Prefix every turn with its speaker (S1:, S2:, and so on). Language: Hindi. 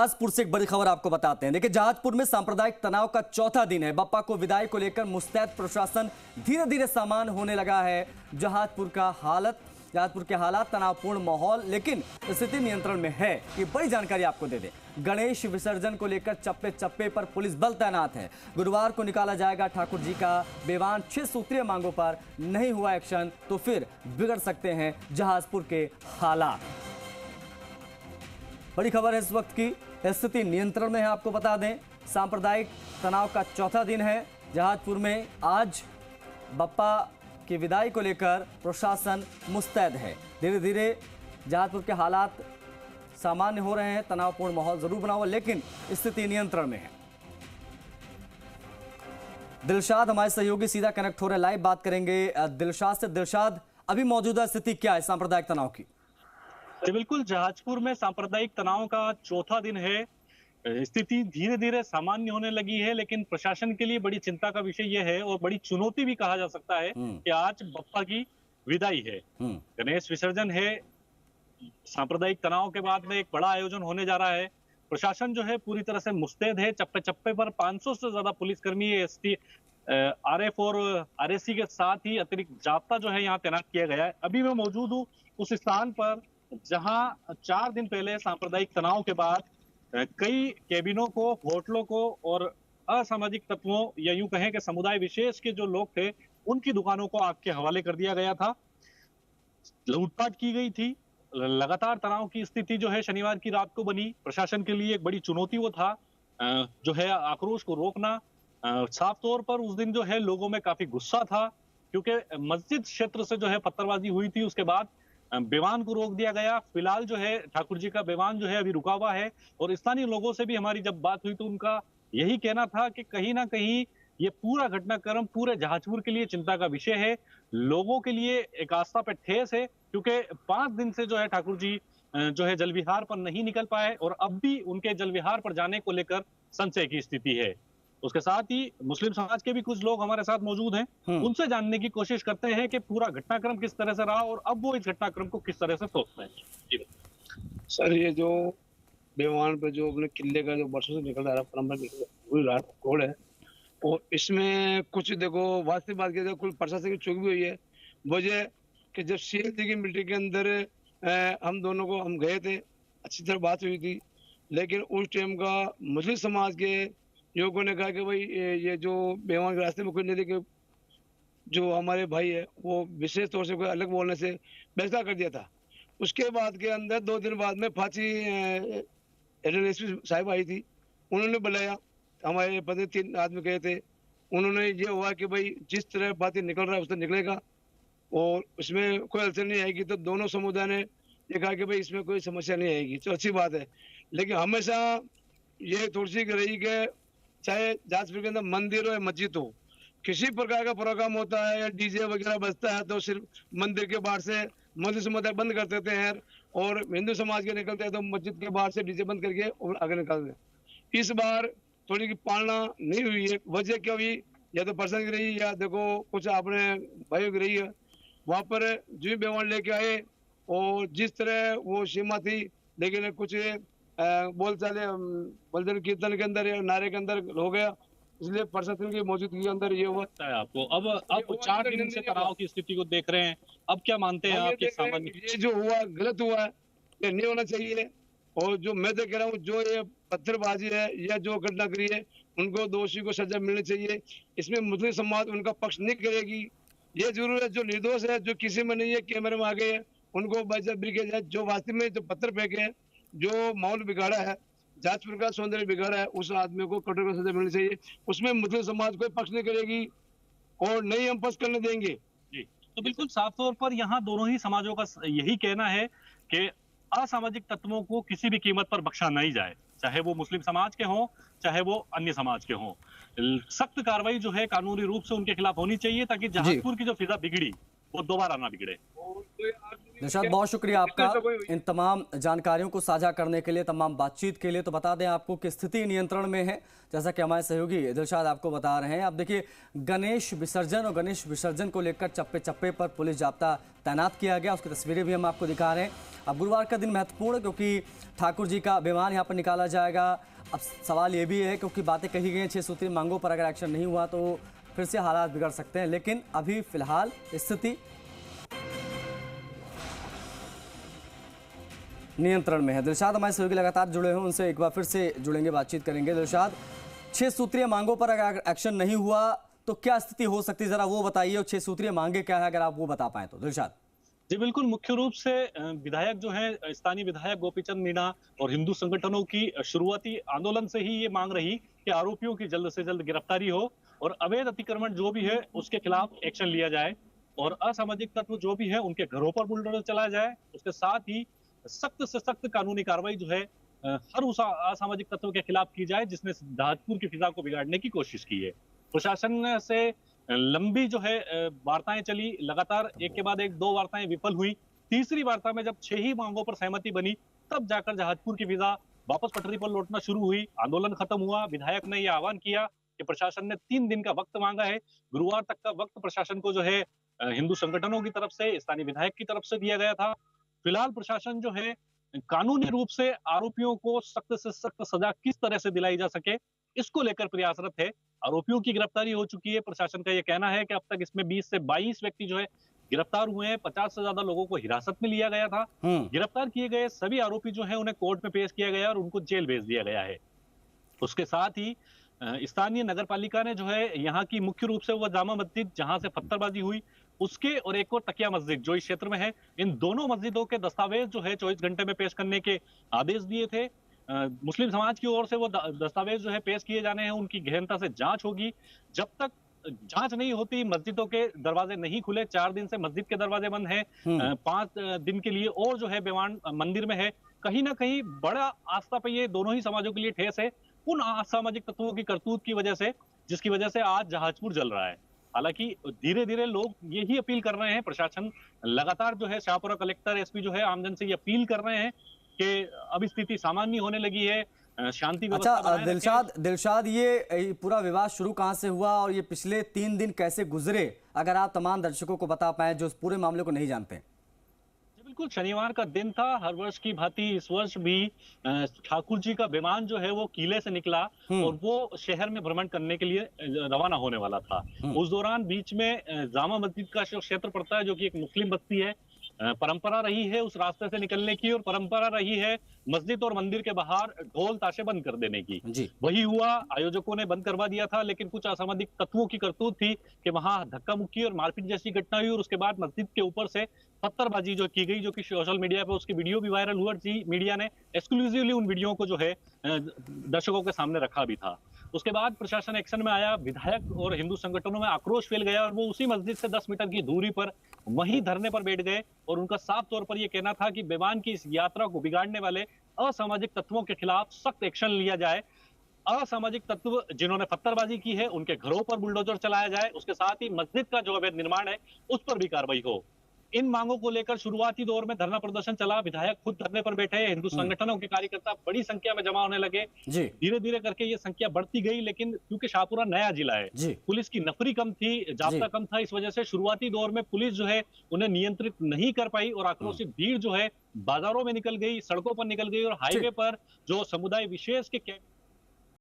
S1: जहाजपुर से एक बड़ी खबर आपको बताते हैं। देखिए, जहाजपुर में सांप्रदायिक तनाव का चौथा दिन है। बप्पा को विदाई को लेकर मुस्तैद प्रशासन धीरे धीरे सामान्य होने लगा है। जहाजपुर के हालात तनावपूर्ण माहौल, लेकिन स्थिति नियंत्रण में है। ये बड़ी जानकारी आपको दे दें। गणेश विसर्जन को लेकर चप्पे चप्पे पर पुलिस बल तैनात है। गुरुवार को निकाला जाएगा ठाकुर जी का बेवान। 6 सूत्रीय मांगों पर नहीं हुआ एक्शन तो फिर बिगड़ सकते हैं जहाजपुर के हालात। बड़ी खबर है इस वक्त की, स्थिति नियंत्रण में है। आपको बता दें, सांप्रदायिक तनाव का चौथा दिन है जहाजपुर में। आज बप्पा की विदाई को लेकर प्रशासन मुस्तैद है। धीरे धीरे जहाजपुर के हालात सामान्य हो रहे हैं। तनावपूर्ण माहौल जरूर बना हुआ, लेकिन स्थिति नियंत्रण में है। दिलशाद हमारे सहयोगी सीधा कनेक्ट हो रहे हैं, लाइव बात करेंगे दिलशाद से। दिलशाद, अभी मौजूदा स्थिति क्या है सांप्रदायिक तनाव की?
S2: जी बिल्कुल, जहाजपुर में सांप्रदायिक तनाव का चौथा दिन है। स्थिति धीरे धीरे सामान्य होने लगी है, लेकिन प्रशासन के लिए बड़ी चिंता का विषय यह है और बड़ी चुनौती भी कहा जा सकता है कि आज बप्पा की विदाई है, गणेश विसर्जन है। सांप्रदायिक तनाव के बाद में एक बड़ा आयोजन होने जा रहा है। प्रशासन जो है पूरी तरह से मुस्तैद है। चप्पे चप्पे पर 500 से ज्यादा पुलिसकर्मी, एसटी, आरएफ और आरएसी के साथ ही अतिरिक्त जाब्ता जो है यहाँ तैनात किया गया है। अभी मैं मौजूद हूँ उस स्थान पर जहां 4 दिन पहले सांप्रदायिक तनाव के बाद कई कैबिनों को, होटलों को और असामाजिक तत्वों या यूं कहें कि समुदाय विशेष के जो लोग थे उनकी दुकानों को आग के हवाले कर दिया गया था। लूटपाट की गई थी। लगातार तनाव की स्थिति जो है शनिवार की रात को बनी। प्रशासन के लिए एक बड़ी चुनौती वो था जो है आक्रोश को रोकना। साफ तौर पर उस दिन जो है लोगों में काफी गुस्सा था, क्योंकि मस्जिद क्षेत्र से जो है पत्थरबाजी हुई थी। उसके बाद बेवान को रोक दिया गया। फिलहाल जो है ठाकुर जी का बेवान जो है अभी रुका हुआ है। और स्थानीय लोगों से भी हमारी जब बात हुई तो उनका यही कहना था कि कहीं ना कहीं ये पूरा घटनाक्रम पूरे जहाजपुर के लिए चिंता का विषय है। लोगों के लिए एक आस्था पर ठेस है, क्योंकि 5 दिन से जो है ठाकुर जी जो है जल विहार पर नहीं निकल पाए और अब भी उनके जल विहार पर जाने को लेकर संशय की स्थिति है। उसके साथ ही मुस्लिम समाज के भी कुछ लोग हमारे साथ मौजूद हैं। उनसे जानने की कोशिश करते हैं कि पूरा घटनाक्रम किस तरह से रहा और अब वो इस घटनाक्रम को किस तरह से सोचते हैं।
S3: सर, ये जो बेवान पे जो अपने किले का जो बरसों से निकल रहा परंपरा कोड है, और इसमें कुछ देखो वास्तविक बात की कुल प्रशासन की चूक भी हुई है। वजह कि जब सीएल जी की मीटिंग के अंदर हम दोनों को हम गए थे, अच्छी तरह बात हुई थी, लेकिन उस टाइम का मुस्लिम समाज के युवकों ने कहा कि भाई ये जो बेवान के रास्ते में कोई नहीं थे, कि जो हमारे भाई है वो विशेष तौर से कोई अलग बोलने से फैसला कर दिया था। उसके बाद के अंदर 2 दिन बाद में फांसी एसपी साहिब आई थी। उन्होंने बुलाया, हमारे पति 3 आदमी गए थे। उन्होंने ये हुआ कि भाई जिस तरह बातें निकल रहा है उस तरह निकलेगा और उसमें कोई अड़चन नहीं आएगी। तो दोनों समुदाय ने ये कहा कि भाई इसमें कोई समस्या नहीं आएगी, तो अच्छी बात है। लेकिन हमेशा ये थोड़ी सी रही कि चाहे जहाजपुर के अंदर मंदिर हो या मस्जिद हो, किसी प्रकार का प्रोग्राम होता है या डीजे वगैरह बजता है तो सिर्फ मंदिर के बाहर से मुस्लिम समुदाय बंद कर देते हैं और हिंदू समाज के निकलते हैं तो मस्जिद के बाहर से डीजे बंद करके और आगे निकालते हैं। इस बार थोड़ी की पालना नहीं हुई है। वजह क्या हुई, या तो पर्सन की रही या देखो कुछ अपने भाइयों की रही है। वहां पर जो बेवान लेके आए और जिस तरह वो सीमा थी, लेकिन कुछ बोलचाले बलजन कीर्तन के अंदर या नारे के अंदर हो गया, इसलिए प्रशासन की मौजूदगी के अंदर ये हुआ है।
S2: आपको अब 4 दिन से तनाव की स्थिति को देख रहे हैं, अब क्या मानते हैं आपके सामान्य?
S3: ये जो हुआ गलत हुआ है, ये नहीं होना चाहिए। और जो मैं तो कह रहा हूँ, जो ये पत्थरबाजी है या जो घटना करी है, उनको दोषी को सजा मिलनी चाहिए। इसमें मुस्लिम समाज उनका पक्ष नहीं करेगी। ये जरूर है जो निर्दोष है, जो किसी में नहीं है, कैमरे में आ गए हैं, उनको बर्बादी किया जाए। जो वास्तव में जो पत्थर फेंके हैं, जो माहौल बिगाड़ा है, जहाजपुर का सौंदर्य बिगाड़ा है, उस आदमी को कठोर सजा मिलनी चाहिए। उसमें मुस्लिम समाज कोई पक्ष नहीं करेगी और नहीं हम पक्ष करने देंगे।
S2: जी, तो बिल्कुल साफ तौर पर यहाँ दोनों ही समाजों का यही कहना है कि असामाजिक तत्वों को किसी भी कीमत पर बख्शा नहीं जाए, चाहे वो मुस्लिम समाज के हों, चाहे वो अन्य समाज के हों। सख्त कार्रवाई जो है कानूनी रूप से उनके खिलाफ होनी चाहिए, ताकि जहाजपुर की जो फिजा बिगड़ी वो दोबारा ना बिगड़े।
S1: दिलशाद, बहुत शुक्रिया आपका इन तमाम जानकारियों को साझा करने के लिए, तमाम बातचीत के लिए। तो बता दें आपको कि स्थिति नियंत्रण में है, जैसा कि हमारे सहयोगी दिलशाद आपको बता रहे हैं। अब देखिए, गणेश विसर्जन को लेकर चप्पे चप्पे पर पुलिस जाब्ता तैनात किया गया, उसकी तस्वीरें भी हम आपको दिखा रहे हैं। अब गुरुवार का दिन महत्वपूर्ण है क्योंकि ठाकुर जी का विमान यहाँ पर निकाला जाएगा। अब सवाल ये भी है, क्योंकि बातें कही गई हैं 6 सूत्रीय मांगों पर अगर एक्शन नहीं हुआ तो फिर से हालात बिगड़ सकते हैं, लेकिन अभी फिलहाल स्थिति नियंत्रण में है। दिलशाद हमारे सहयोगी लगातार जुड़े हैं, उनसे एक बार फिर से जुड़ेंगे, बातचीत करेंगे। दिलशाद, 6 सूत्रीय मांगों पर अगर एक्शन नहीं हुआ तो क्या स्थिति हो सकती है, जरा वो बताइए, और 6 सूत्रीय मांगे क्या है, अगर आप वो बता पाए तो। दिलशाद
S2: जी बिल्कुल, मुख्य रूप से विधायक जो है, स्थानीय विधायक गोपीचंद मीणा और हिंदू संगठनों की शुरुआती आंदोलन से ही ये मांग रही कि आरोपियों की जल्द से जल्द गिरफ्तारी हो और अवैध अतिक्रमण जो भी है उसके खिलाफ एक्शन लिया जाए और असामाजिक तत्व जो भी है उनके घरों पर बुलडोजर चलाया जाए। उसके साथ ही सख्त से सख्त कानूनी कार्रवाई जो है हर उस असामाजिक तत्व के खिलाफ की जाए जिसने जहाजपुर की फिजा को बिगाड़ने की कोशिश की है। प्रशासन से लंबी जो है वार्ताएं चली, लगातार एक के बाद एक 2 वार्ताएं विफल हुई। तीसरी वार्ता में जब 6 ही मांगों पर सहमति बनी, तब जाकर जहाजपुर की फिजा वापस पटरी पर लौटना शुरू हुई। आंदोलन खत्म हुआ। विधायक ने यह आह्वान किया कि प्रशासन ने 3 दिन का वक्त मांगा है। गुरुवार तक का वक्त प्रशासन को जो है हिंदू संगठनों की तरफ से, स्थानीय विधायक की तरफ से दिया गया था। फिलहाल प्रशासन जो है कानूनी रूप से आरोपियों को सख्त से सख्त सजा किस तरह से दिलाई जा सके, इसको लेकर प्रयासरत है। आरोपियों की गिरफ्तारी हो चुकी है। प्रशासन का यह कहना है कि अब तक इसमें 20 से 22 व्यक्ति जो है गिरफ्तार हुए हैं। 50 से ज्यादा लोगों को हिरासत में लिया गया था। गिरफ्तार किए गए सभी आरोपी जो है उन्हें कोर्ट में पेश किया गया और उनको जेल भेज दिया गया है। उसके साथ ही स्थानीय नगर पालिका ने जो है यहाँ की मुख्य रूप से वो जामा मस्जिद जहां से पत्थरबाजी हुई, उसके और एक और तकिया मस्जिद जो इस क्षेत्र में है, इन दोनों मस्जिदों के दस्तावेज जो है 24 घंटे में पेश करने के आदेश दिए थे। मुस्लिम समाज की ओर से वो दस्तावेज जो है पेश किए जाने हैं, उनकी गहनता से जांच होगी। जब तक जांच नहीं होती, मस्जिदों के दरवाजे नहीं खुले। 4 दिन से मस्जिद के दरवाजे बंद हैं। 5 दिन के लिए और जो है विमान मंदिर में है। कहीं ना कहीं बड़ा आस्था पे ये दोनों ही समाजों के लिए ठेस है उन असामाजिक तत्वों की करतूत की वजह से, जिसकी वजह से आज जहाजपुर जल रहा है। हालांकि धीरे धीरे लोग यही अपील कर रहे हैं, प्रशासन लगातार जो है, शाहपुरा कलेक्टर, एसपी जो है आमजन से ये अपील कर रहे हैं कि अब स्थिति सामान्य होने लगी है, शांति व्यवस्था बनाए रखें।
S1: दिलशाद, ये पूरा विवाद शुरू कहां से हुआ और ये पिछले 3 दिन कैसे गुजरे, अगर आप तमाम दर्शकों को बता पाए जो इस पूरे मामले को नहीं जानते।
S2: बिल्कुल, शनिवार का दिन था। हर वर्ष की भांति इस वर्ष भी ठाकुर जी का विमान जो है वो किले से निकला और वो शहर में भ्रमण करने के लिए रवाना होने वाला था। उस दौरान बीच में जामा मस्जिद का क्षेत्र पड़ता है जो कि एक मुस्लिम बस्ती है। परंपरा रही है उस रास्ते से निकलने की और परंपरा रही है मस्जिद और मंदिर के बाहर ढोल ताशे बंद कर देने की। वही हुआ, आयोजकों ने बंद करवा दिया था, लेकिन कुछ असामाजिक तत्वों की करतूत थी कि वहां धक्का मुक्की और मारपीट जैसी घटना हुई और उसके बाद मस्जिद के ऊपर से पत्थरबाजी जो की गई, जो कि सोशल मीडिया पे उसकी वीडियो भी वायरल हुआ थी। मीडिया ने एक्सक्लूसिवली उन वीडियो को जो है दर्शकों के सामने रखा भी था। उसके बाद प्रशासन एक्शन में आया। विधायक और हिंदू संगठनों में आक्रोश फैल गया और वो उसी मस्जिद से 10 मीटर की दूरी पर वहीं धरने पर बैठ गए और उनका साफ तौर पर यह कहना था कि विमान की इस यात्रा को बिगाड़ने वाले असामाजिक तत्वों के खिलाफ सख्त एक्शन लिया जाए। असामाजिक तत्व जिन्होंने पत्थरबाजी की है उनके घरों पर बुलडोजर चलाया जाए। उसके साथ ही मस्जिद का जो अवैध निर्माण है उस पर भी कार्रवाई हो। इन मांगों को लेकर शुरुआती दौर में धरना प्रदर्शन चला। विधायक खुद धरने पर बैठे, हिंदू संगठनों के कार्यकर्ता बड़ी संख्या में जमा होने लगे। धीरे धीरे करके ये संख्या बढ़ती गई, लेकिन क्योंकि शाहपुरा नया जिला है, पुलिस की नफरी कम थी, जाब्ता कम था, इस वजह से शुरुआती दौर में पुलिस जो है उन्हें नियंत्रित नहीं कर पाई और आक्रोशित भीड़ जो है बाजारों में निकल गई, सड़कों पर निकल गई और हाईवे पर जो समुदाय विशेष के